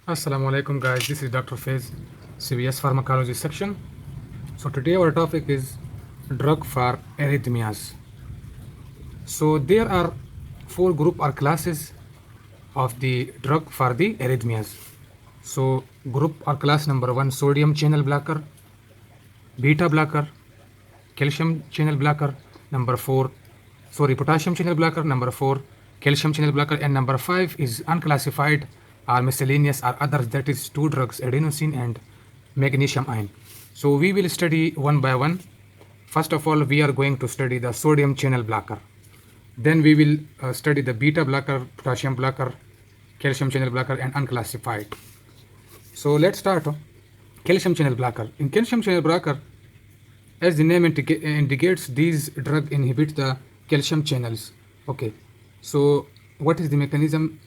Assalamu alaikum guys, this is Dr. Faiz, CVS pharmacology section. So today our topic is drug for arrhythmias. So there are four group or classes of the drug for the arrhythmias. So group or class number 1, sodium channel blocker, beta blocker, calcium channel blocker, potassium channel blocker, number 4, calcium channel blocker, and number 5 is unclassified or miscellaneous or others, that is 2 drugs, adenosine and magnesium ion. So we will study one by one. First of all, we are going to study the sodium channel blocker. Then we will study the beta blocker, potassium blocker, calcium channel blocker, and unclassified. So let's start. Calcium channel blocker. In calcium channel blocker, as the name indicates, these drug inhibit the calcium channels. Okay, so what is the mechanism,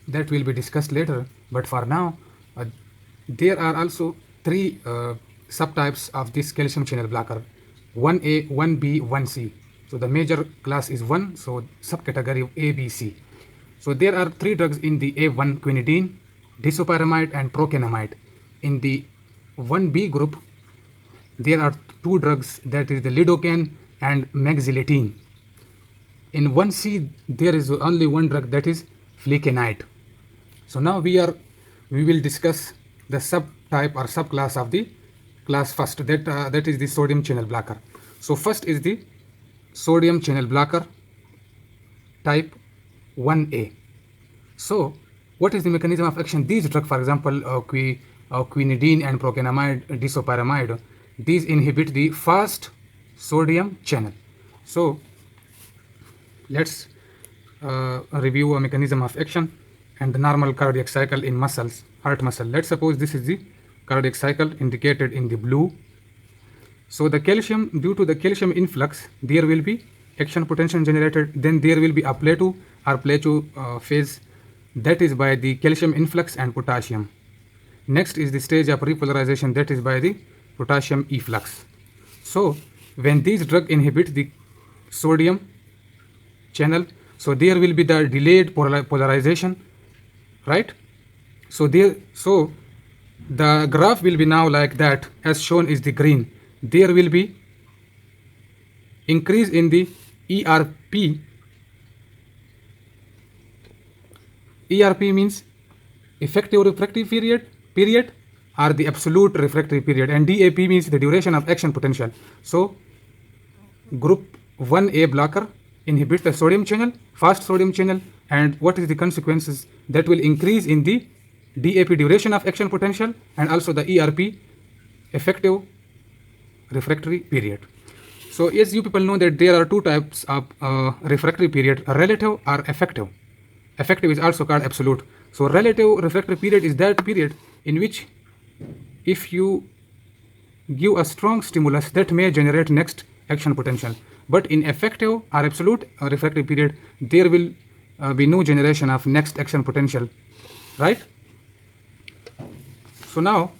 that will be discussed later, but for now there are also 3 subtypes of this calcium channel blocker: 1A, 1B, 1C. So the major class is 1, so subcategory A, B, C. So there are 3 drugs in the A1: quinidine, disopyramide, and procainamide. In the 1B group, there are 2 drugs, that is the lidocaine and mexiletine. In 1C, there is only 1 drug, that is flecainide. So now we will discuss the subtype or subclass of the class first, that is the sodium channel blocker. So first is the sodium channel blocker type 1A. So what is the mechanism of action? These drugs, for example, quinidine and procainamide, disopyramide, these inhibit the fast sodium channel. So let's review a mechanism of action and the normal cardiac cycle in muscles, heart muscle. Let's suppose this is the cardiac cycle indicated in the blue. So the calcium, due to the calcium influx, there will be action potential generated. Then there will be a plateau or plateau phase, that is by the calcium influx and potassium. Next is the stage of repolarization, that is by the potassium efflux. So when these drugs inhibit the sodium channel, so there will be the delayed polarization, right? So the graph will be now like that, as shown is the green. There will be increase in the ERP. ERP means effective refractory period or the absolute refractory period, and DAP means the duration of action potential. So group 1A blocker inhibits the sodium channel, fast sodium channel, and what is the consequences? That will increase in the DAP duration of action potential and also the ERP effective refractory period. So as you people know that there are 2 types of refractory period, relative or effective. Effective is also called absolute. So relative refractory period is that period in which if you give a strong stimulus, that may generate next action potential. But in effective or absolute refractory period, there will be no generation of next action potential, right? So now,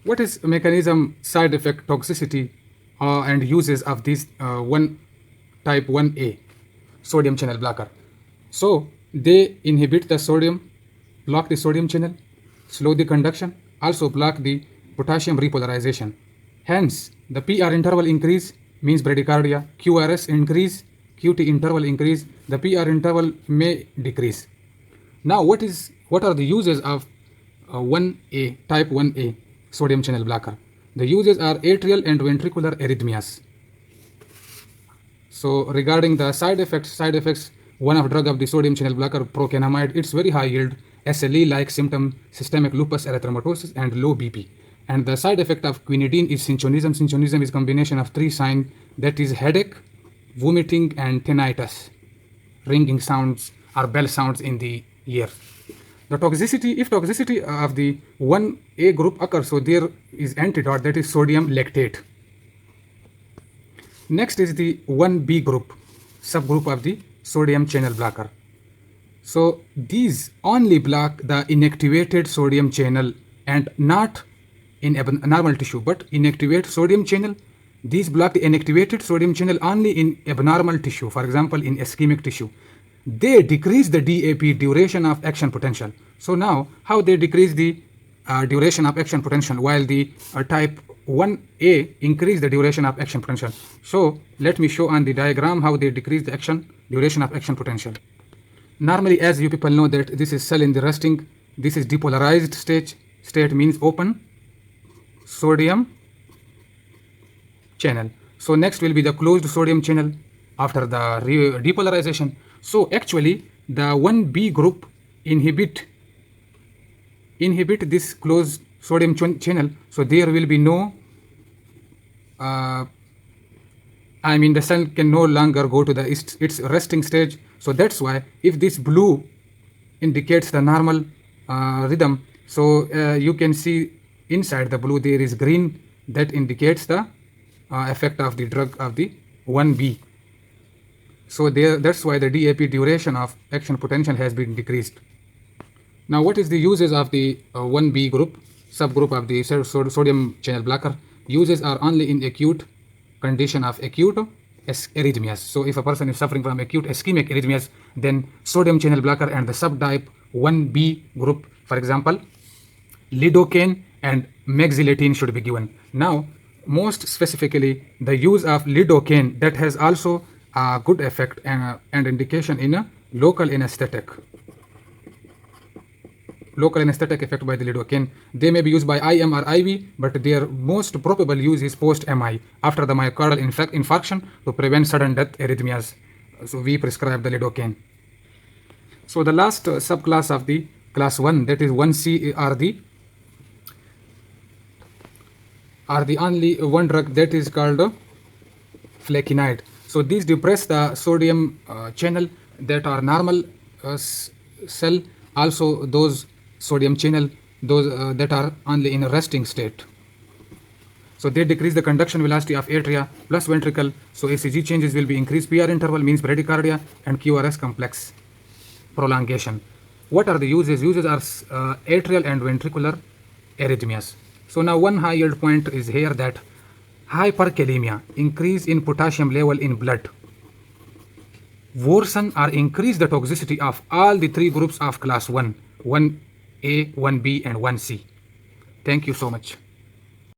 what is mechanism, side effect, toxicity, and uses of this type 1A sodium channel blocker? So they inhibit the sodium, block the sodium channel, slow the conduction, also block the potassium repolarization. Hence, the PR interval increase means bradycardia, QRS increase, QT interval increase, the PR interval may decrease. Now, what are the uses of 1A, type 1A sodium channel blocker? The uses are atrial and ventricular arrhythmias. So regarding the side effects, one of drug of the sodium channel blocker, procainamide, it's very high yield, SLE-like symptom, systemic lupus erythematosus, and low BP. And the side effect of quinidine is synchonism. Synchonism is combination of 3 signs, that is headache, vomiting, and tinnitus, ringing sounds or bell sounds in the ear. The toxicity, if toxicity of the 1A group occurs, so there is antidote, that is sodium lactate. Next is the 1B group, subgroup of the sodium channel blocker. So these only block the inactivated sodium channel and not in abnormal tissue, but inactivate sodium channel. These block the inactivated sodium channel only in abnormal tissue, for example in ischemic tissue. they decrease the DAP, duration of action potential. So now, how they decrease the duration of action potential, while the type 1A increase the duration of action potential. So let me show on the diagram how they decrease the duration of action potential. Normally, as you people know, that this is cell in the resting, this is depolarized state means open sodium channel. So next will be the closed sodium channel after the depolarization. So actually the 1B group inhibit this closed sodium channel. So there will be no the cell can no longer go to its resting stage. So that's why if this blue indicates the normal rhythm, so you can see inside the blue there is green, that indicates the effect of the drug of the 1B. So that's why the DAP, duration of action potential, has been decreased. Now what is the uses of the 1B group, subgroup of the sodium channel blocker? Uses are only in acute condition of acute arrhythmias. So if a person is suffering from acute ischemic arrhythmias, then sodium channel blocker and the subtype 1B group, for example, lidocaine and mexiletine, should be given. Now, most specifically, the use of lidocaine, that has also a good effect and indication in a local anesthetic effect by the lidocaine. They may be used by IM or IV, but their most probable use is post-MI, after the myocardial infarction, to prevent sudden death arrhythmias. So we prescribe the lidocaine. So the last subclass of the class 1, that is 1C, are the only one drug that is called flecainide. So these depress the sodium channel that are normal cell, also those sodium channel, those that are only in a resting state. So they decrease the conduction velocity of atria plus ventricle. So ECG changes will be increased. PR interval means bradycardia, and QRS complex prolongation. What are the uses? Uses are atrial and ventricular arrhythmias. So now one high yield point is here, that hyperkalemia, increase in potassium level in blood, worsen or increase the toxicity of all the three groups of class 1, 1A, 1B and 1C. Thank you so much.